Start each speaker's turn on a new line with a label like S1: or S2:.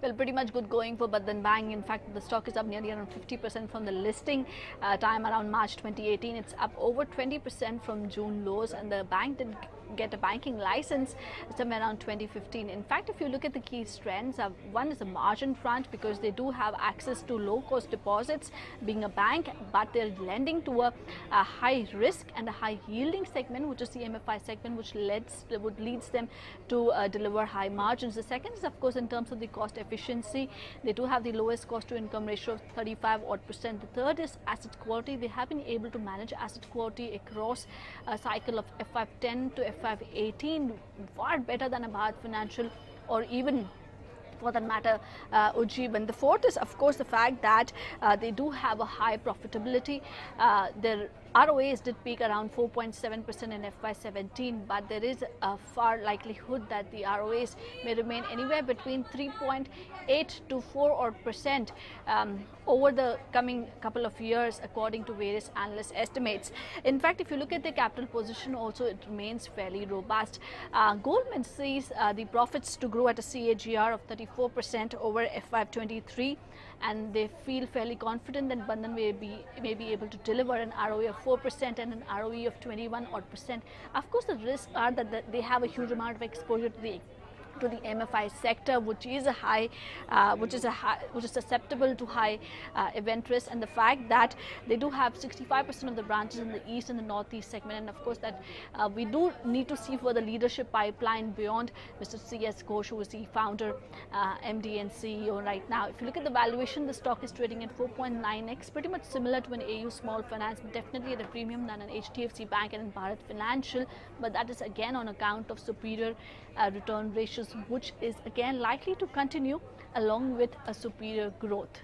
S1: Well, pretty much good going for Bandhan Bank. In fact, the stock is up nearly around 50% from the listing time around March 2018. It's up over 20% from June lows, and the bank did get a banking license somewhere around 2015. In fact, if you look at the key strengths, one is the margin front, because they do have access to low-cost deposits, being a bank, but they're lending to a high risk and a high yielding segment, which is the MFI segment, which leads them to deliver high margins. The second is, of course, in terms of the cost efficiency. They do have the lowest cost to income ratio of 35%. The third is asset quality. They have been able to manage asset quality across a cycle of FY10 to FY18 far better than a Bharat Financial, or even for that matter Ujjivan. The fourth is, of course, the fact that they do have a high profitability. Their ROAs did peak around 4.7% in FY17, but there is a far likelihood that the ROAs may remain anywhere between 3.8 to 4% over the coming couple of years, according to various analyst estimates. In fact, if you look at the capital position also, it remains fairly robust. Goldman sees the profits to grow at a CAGR of 34% over FY23, and they feel fairly confident that Bandhan may be able to deliver an ROE of 4% and an ROE of 21%. Of course, the risks are that they have a huge amount of exposure to the MFI sector, which is susceptible to high event risk, and the fact that they do have 65% of the branches in the east and the northeast segment. And of course, that we do need to see for the leadership pipeline beyond Mr. C.S. Ghosh, who is the founder, MD and CEO right now. If you look at the valuation, the stock is trading at 4.9x, pretty much similar to an AU Small Finance, but definitely at a premium than an HDFC Bank and Bharat Financial. But that is again on account of superior return ratios, which is again likely to continue along with a superior growth.